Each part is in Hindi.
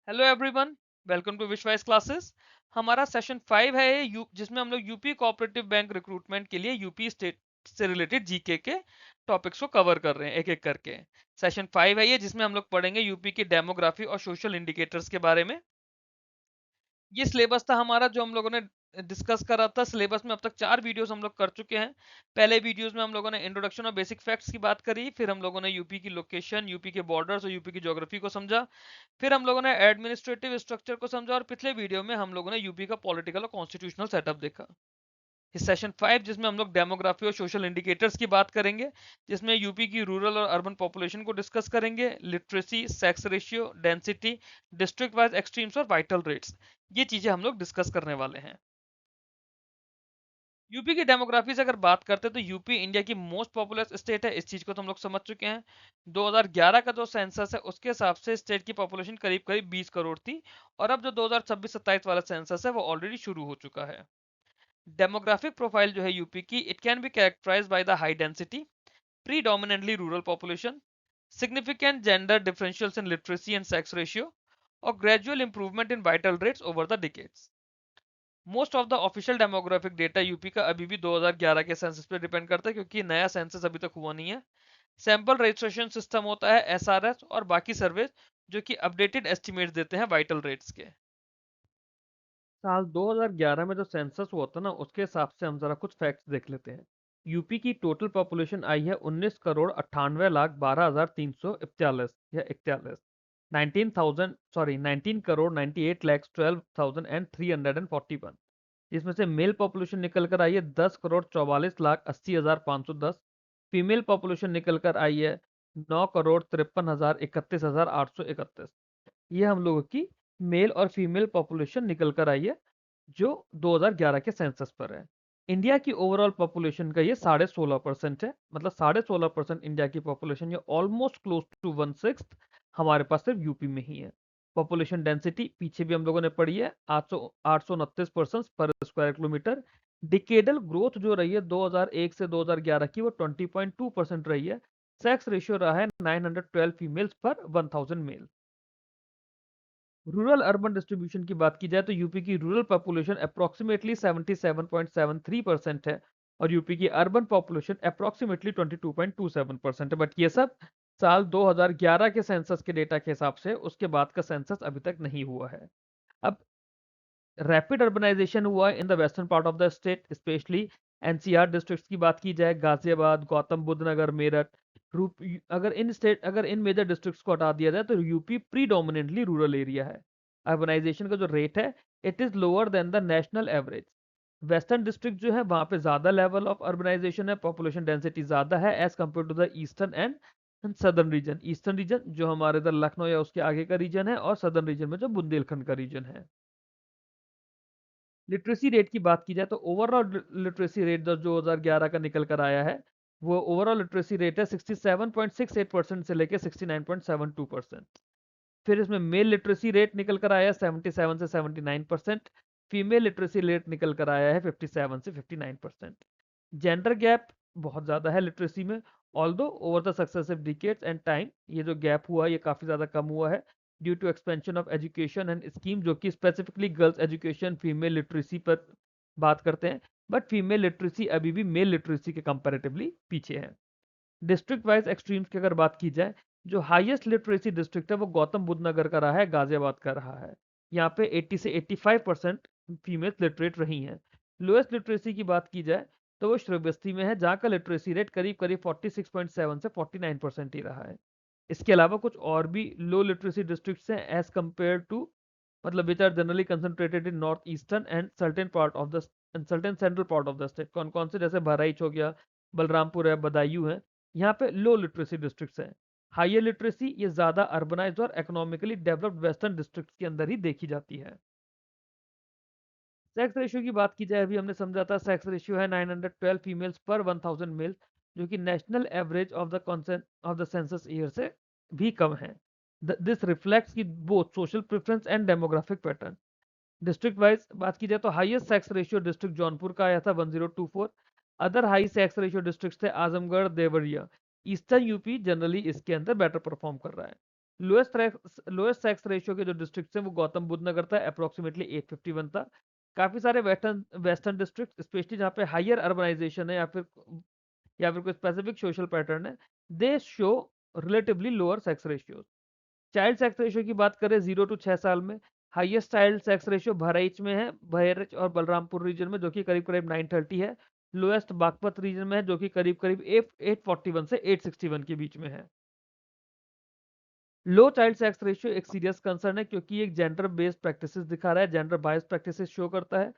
हेलो एवरीवन, वेलकम टू विश्वास क्लासेस। हमारा सेशन 5 है ये जिसमें हम लोग यूपी कोऑपरेटिव बैंक रिक्रूटमेंट के लिए यूपी स्टेट से रिलेटेड जीके के टॉपिक्स को कवर कर रहे हैं एक एक करके। सेशन 5 है ये जिसमें हम लोग पढ़ेंगे यूपी की डेमोग्राफी और सोशल इंडिकेटर्स के बारे में। ये सिलेबस था हमारा जो हम लोगों ने डिस्कस करा था। सिलेबस में अब तक 4 वीडियोस हम लोग कर चुके हैं। पहले वीडियोस में हम लोगों ने इंट्रोडक्शन और बेसिक फैक्ट्स की बात करी, फिर हम लोगों ने यूपी की लोकेशन, यूपी के बॉर्डर्स और यूपी की ज्योग्राफी को समझा, फिर हम लोगों ने एडमिनिस्ट्रेटिव स्ट्रक्चर को समझा, और पिछले वीडियो में हम लोगों ने यूपी का पॉलिटिकल और कॉन्स्टिट्यूशनल सेटअप देखा। इस सेशन 5 जिसमें हम लोग डेमोग्राफी और सोशल इंडिकेटर्स की बात करेंगे, जिसमें यूपी की रूरल और अर्बन पॉपुलेशन को डिस्कस करेंगे, literacy, sex ratio, density, district wise extremes और वाइटल रेट्स, ये चीजें हम लोग डिस्कस करने वाले हैं। यूपी की डेमोग्राफी से अगर बात करते हैं तो यूपी इंडिया की मोस्ट पॉपुलस स्टेट है। इस चीज को तो हम लोग समझ चुके हैं। 2011 का जो सेंसस है उसके हिसाब से स्टेट की पॉपुलेशन करीब करीब 20 करोड़ थी, और अब जो 2026-27 वाला सेंसस है वो ऑलरेडी शुरू हो चुका है। डेमोग्राफिक प्रोफाइल जो है यूपी की, it can be characterized by the high density, predominantly rural population, significant gender differentials in literacy and sex ratio, or gradual improvement in vital rates over the decades. Most of the official demographic data UP का अभी भी 2011 के सेंसस पे डिपेंड करता है, क्योंकि नया सेंसस अभी तक हुआ नहीं है। सैंपल रजिस्ट्रेशन सिस्टम होता है एसआरएस, और बाकी सर्वे जो कि अपडेटेड एस्टिमेट्स देते हैं वाइटल रेट्स के। साल 2011 में जो सेंसस हुआ था ना, उसके हिसाब से हम जरा कुछ फैक्ट्स देख लेते हैं। यूपी की टोटल पॉपुलेशन आई है 19 करोड़ 98 लाख 12,341 या 41। 19 करोड़ 98 लाख 12,341, जिसमें से मेल पॉपुलेशन निकल कर आई है 10 करोड़ 44 लाख 80,510। फीमेल पॉपुलेशन निकल कर आई है 9 करोड़ 53 लाख 31,831। ये हम लोगों की मेल और फीमेल पॉपुलेशन निकल कर आई है जो 2011 के सेंसस पर है। इंडिया की ओवरऑल पॉपुलेशन का ये 16.5% है, मतलब 16.5% इंडिया की पॉपुलेशन, ये ऑलमोस्ट क्लोज टू 1/6 हमारे पास सिर्फ यूपी में ही है। पॉपुलेशन डेंसिटी पीछे भी हम लोगों ने पढ़ी है, 829 पर्सन पर स्क्वायर किलोमीटर। डिकेडल ग्रोथ जो रही है 2001 से 2011 की, वो 20.2% रही है। सेक्स रेशियो रहा है 912 फीमेल्स पर 1000 मेल। रूरल अर्बन डिस्ट्रीब्यूशन की बात की जाए तो यूपी की रूरल पॉपुलेशन अप्रोक्सीमेटली 77.73% है, और यूपी की अर्बन पॉपुलेशन अप्रोक्सीमेटली 22.27% है। बट ये सब साल 2011 के सेंसस के डेटा के हिसाब से, उसके बाद का सेंसस अभी तक नहीं हुआ है। अब रैपिड अर्बनाइजेशन हुआ है in the western part of the state, specially NCR districts की बात की जाए, गाजियाबाद, गौतम बुद्ध नगर, मेरठ। रूप अगर इन मेजर डिस्ट्रिक्ट्स को हटा दिया जाए तो यूपी प्रीडोमिनेंटली रूरल एरिया है। अर्बनाइजेशन का जो रेट है, it is lower than the national average. Western district जो है वहां पे ज्यादा लेवल ऑफ अर्बनाइजेशन है, पॉपुलेशन डेंसिटी ज्यादा है as compared to the eastern and southern region. Eastern region जो हमारे इधर लखनऊ या उसके आगे का रीजन है, और सदर्न रीजन में जो बुंदेलखंड का रीजन है। लिटरेसी रेट की बात की जाए तो ओवरऑल लिटरेसी रेट जो 2011 का निकल कर आया है, वो ओवरऑल लिटरेसी रेट है 67.68% से लेकर 69.72%। फिर इसमें मेल लिटरेसी रेट निकल कर आया है 77 से 79%। फीमेल लिटरेसी रेट निकल कर आया है 57 से 59%। जेंडर गैप बहुत ज़्यादा है लिटरेसी में, although over the successive decades and time ये जो गैप हुआ है ये काफ़ी ज़्यादा कम हुआ है, due to expansion of education and scheme, जो कि specifically girls education, female literacy पर बात करते हैं। बट फीमेल लिटरेसी अभी भी मेल लिटरेसी के कंपैरेटिवली पीछे है। डिस्ट्रिक्ट वाइज एक्सट्रीम्स की अगर बात की जाए, जो हाईएस्ट लिटरेसी डिस्ट्रिक्ट है वो गौतम बुद्ध नगर का रहा है, गाजियाबाद का रहा है। यहाँ पे 80 से 85% फीमेल लिटरेट रही हैं। लोएस्ट लिटरेसी की बात की जाए तो वो श्रावस्ती में है, जहाँ का लिटरेसी रेट करीब करीब 46.7 से 49% ही रहा है। इसके अलावा कुछ और भी लो लिटरेसी डिस्ट्रिक्ट्स हैं एज कम्पेयर टू, मतलब which are generally concentrated in north eastern and certain part of the certain central part of the state. कौन कौन से, जैसे बहराइच हो गया, बलरामपुर है, बदायूं है। यहाँ पे लो लिटरेसी डिस्ट्रिक्ट्स हैं। हायर लिटरेसी ये ज्यादा अर्बनाइज्ड और इकोनॉमिकली डेवलप्ड वेस्टर्न डिस्ट्रिक्ट्स के अंदर ही देखी जाती है। सेक्स रेशियो की बात की जाए, अभी हमने समझा था सेक्स रेशियो है 912 फीमेल्स पर 1000 मेल, जो कि national average of the consent of the census year से भी कम है। दिस रिफ्लेक्ट्स की both social preference and demographic pattern. District wise बात की जाए तो highest sex ratio district Jaunpur का आया था 1024। Other high sex ratio district थे Azamgarh, Deoria. Eastern UP generally इसके अंदर बेटर परफॉर्म कर रहा है। लोएस्ट सेक्स रेशियो के जो डिस्ट्रिक्ट हैं वो गौतम बुद्ध नगर था, अप्रोक्सीमेटली 851 था। काफी सारे वेस्टर्न वेस्टर्न डिस्ट्रिक्ट स्पेशली जहाँ पे हायर अर्बनाइजेशन है या फिर कोई स्पेसिफिक सोशल पैटर्न है, दे show relatively lower sex ratio. Child sex ratio की बात करें 0 to 6 साल में, highest child sex ratio Bahraich में है, बहराइच और बलरामपुर रीजन में, जो कि करीब करीब 930 है। लोएस्ट बागपत रीजन में है, जो कि करीब करीब 841 से 861 के बीच में है। लो चाइल्ड सेक्स रेशियो एक सीरियस कंसर्न है, क्योंकि एक जेंडर बेस्ड प्रैक्टिसेस दिखा रहा है, जेंडर बायस प्रैक्टिसेस शो करता है।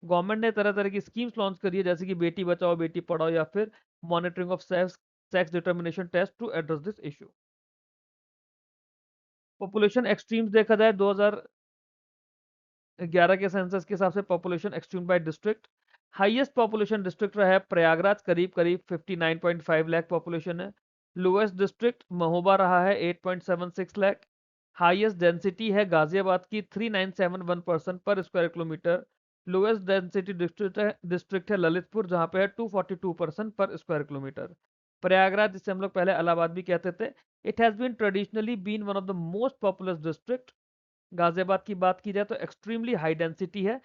गवर्नमेंट ने तरह तरह की स्कीम्स लॉन्च करी है, जैसे कि बेटी बचाओ बेटी पढ़ाओ या फिर monitoring of sex determination test to address this issue. Population extremes देखा जाए 2011 के सेंसस के हिसाब से population extreme by district, highest population district रहा है प्रयागराज, करीब करीब 59.5 लाख पॉपुलेशन है। लोएस्ट डिस्ट्रिक्ट महोबा रहा है 8.76 लाख। हाईएस्ट डेंसिटी है गाजियाबाद की 3971 पर्सन पर square kilometre. Lowest density district है ललितपुर, जहां पे है 242 पर्सन पर स्क्वायर किलोमीटर। प्रयागराज, जिसे हम लोग पहले इलाहाबाद भी कहते थे, it has been traditionally been one of the most populous district. Ghaziabad की बात की जाए तो एक्सट्रीमली हाई डेंसिटी है।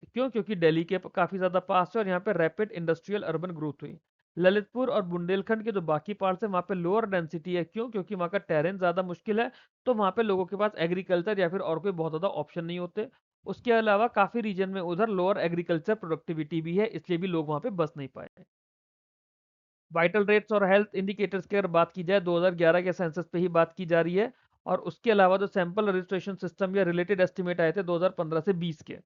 क्यों? क्योंकि दिल्ली के काफी ज्यादा पास है और यहाँ पे रैपिड इंडस्ट्रियल अर्बन ग्रोथ हुई। ललितपुर और बुंदेलखंड के जो बाकी पार्ट्स है वहाँ पे लोअर डेंसिटी है। क्यों? क्योंकि वहाँ का टेरेन ज्यादा मुश्किल है, तो वहाँ पे लोगों के पास एग्रीकल्चर या फिर और कोई बहुत ज्यादा ऑप्शन नहीं होते। उसके अलावा काफी रीजन में उधर लोअर एग्रीकल्चर प्रोडक्टिविटी भी है, इसलिए भी लोग वहाँ पे बस नहीं पाए। वाइटल रेट्स और हेल्थ इंडिकेटर्स की अगर बात की जाए 2011 के सेंसस पे ही बात की जा रही है, और उसके अलावा जो सैंपल रजिस्ट्रेशन सिस्टम या रिलेटेड एस्टिमेट आए थे 2015 से 20 के, है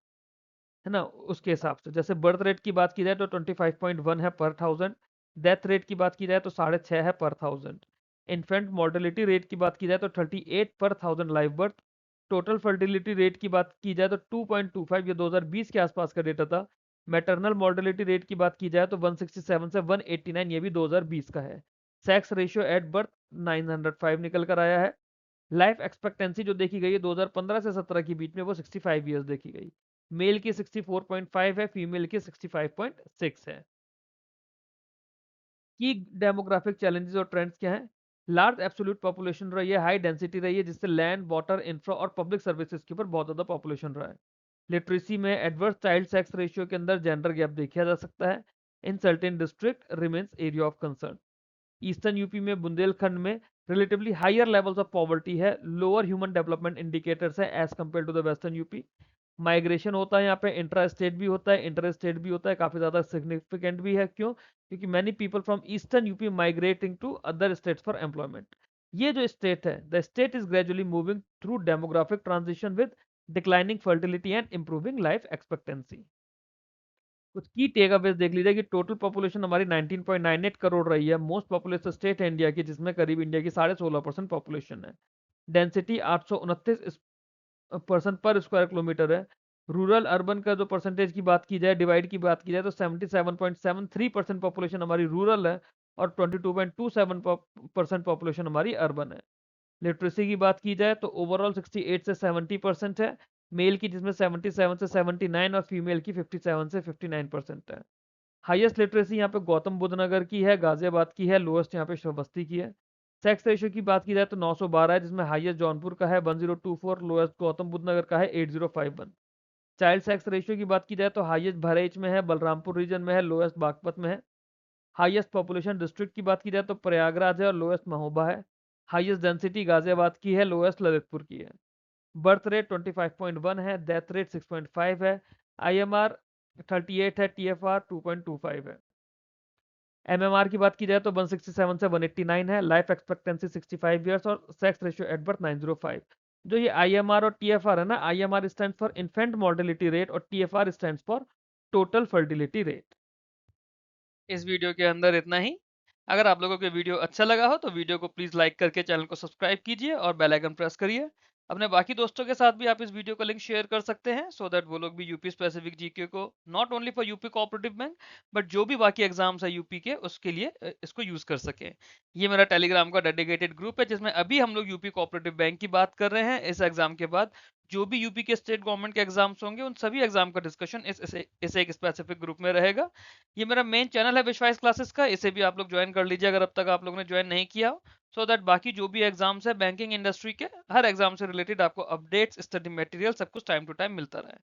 ना, उसके हिसाब से जैसे बर्थ रेट की बात की जाए तो 25.1 है पर 1000। डेथ रेट की बात की जाए तो 6.5 है पर 1000। इन्फेंट मॉर्टेलिटी रेट की बात की जाए तो 38 पर 1000 live birth. Total fertility rate की बात की जाए तो 2.25, ये 2020 के आसपास का डेटा था। मैटरनल मॉर्टेलिटी रेट की बात की जाए तो 167 से 189, ये भी 2020 का है। सेक्स रेशियो एट बर्थ 905 निकल कर आया है। लाइफ एक्सपेक्टेंसी जो देखी गई है 2015 से 17 के बीच में, वो 65 ईयर्स देखी गई। मेल की 64.5 है, फीमेल की 65.6 है। की डेमोग्राफिक चैलेंजेस और ट्रेंड्स क्या हैं? लार्ज एब्सोल्यूट पॉपुलेशन रही है, हाई डेंसिटी रही है, जिससे लैंड वाटर इंफ्रा और पब्लिक सर्विसेज के ऊपर बहुत ज़्यादा पॉपुलेशन रहा है। लिटरेसी में एडवर्स चाइल्ड सेक्स रेशियो के अंदर जेंडर गैप देखा जा सकता है। In certain district remains area of concern. Eastern UP में बुंदेलखंड में relatively higher levels of poverty है, लोअर ह्यूमन डेवलपमेंट इंडिकेटर्स है as compared to the western UP. Migration होता है यहाँ पे, इंट्रा स्टेट भी होता है, इंटर स्टेट भी होता है, काफी ज्यादा सिग्निफिकेंट भी है। क्यों? क्योंकि many people from eastern UP migrating to other states for employment. ये जो स्टेट है, the state is gradually moving through demographic transition with declining fertility and improving life expectancy. कुछ की टेक अवेज देख लीजिए कि टोटल पॉपुलेशन हमारी 19.98 करोड़ रही है, मोस्ट पॉपुलेस स्टेट है इंडिया की, जिसमें करीब इंडिया की 16.5% पॉपुलेशन है। डेंसिटी 829 पर्सन पर स्क्वायर किलोमीटर है। रूरल अर्बन का जो परसेंटेज की बात की जाए, डिवाइड की बात की जाए, तो 77.73% पॉपुलेशन हमारी रूरल है और 22.27% पॉपुलेशन हमारी अर्बन है। लिटरेसी की बात की जाए तो ओवरऑल 68 से 70% है, मेल की जिसमें 77 से 79 और फीमेल की 57 से 59% है। हाईएस्ट लिटरेसी यहाँ पे गौतम बुद्ध नगर की है, गाजियाबाद की है, लोएस्ट यहाँ पे श्रावस्ती की है। सेक्स रेशियो की बात की जाए तो 912 है, जिसमें हाईएस्ट जौनपुर का है 1024, लोएस्ट गौतम बुद्ध नगर का है 8051। चाइल्ड सेक्स रेशियो की बात की जाए तो हाईएस्ट बहराइच में है, बलरामपुर रीजन में है, लोएस्ट बागपत में है। हाईएस्ट पॉपुलेशन डिस्ट्रिक्ट की बात की जाए तो प्रयागराज है और लोएस्ट महोबा है। हाईएस्ट डेंसिटी गाजियाबाद की है, लोएस्ट ललितपुर की है। बर्थ रेट 25.1 है, डेथ रेट 6.5 है, IMR 38 है, TFR 2.25 है। MMR की बात की जाए तो 167 से 189 है, लाइफ एक्सपेक्टेंसी 65 ईयर्स और सेक्स रेशियो एट बर्थ 905। जो ये IMR और TFR है ना, IMR stand for infant mortality rate और TFR stand for total fertility rate. इस वीडियो के अंदर इतना ही। अगर आप लोगों को वीडियो अच्छा लगा हो तो वीडियो को प्लीज़ लाइक करके चैनल को सब्सक्राइब कीजिए और बेल आइकन प्रेस करिए। अपने बाकी दोस्तों के साथ भी आप इस वीडियो का लिंक शेयर कर सकते हैं, सो दैट वो लोग भी यूपी स्पेसिफिक जीके को, not only for UP cooperative bank, but जो भी बाकी एग्जाम्स है यूपी के, उसके लिए इसको यूज कर सकें। ये मेरा टेलीग्राम का डेडिकेटेड ग्रुप है, जिसमें अभी हम लोग यूपी कोऑपरेटिव बैंक की बात कर रहे हैं। इस एग्जाम के बाद जो भी यूपी के स्टेट गवर्नमेंट के एग्जाम्स होंगे, उन सभी एग्जाम का डिस्कशन इस एक स्पेसिफिक ग्रुप में रहेगा। ये मेरा मेन चैनल है विश्वास क्लासेस का, इसे भी आप लोग ज्वाइन कर लीजिए अगर अब तक आप लोगों ने ज्वाइन नहीं किया हो। सो दैट बाकी जो भी एग्जाम्स है बैंकिंग इंडस्ट्री के, हर एग्जाम से रिलेटेड आपको अपडेट्स, स्टडी मटेरियल सब कुछ टाइम टू टाइम मिलता रहे।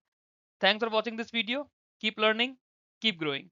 Thanks for watching this video. Keep learning, keep growing.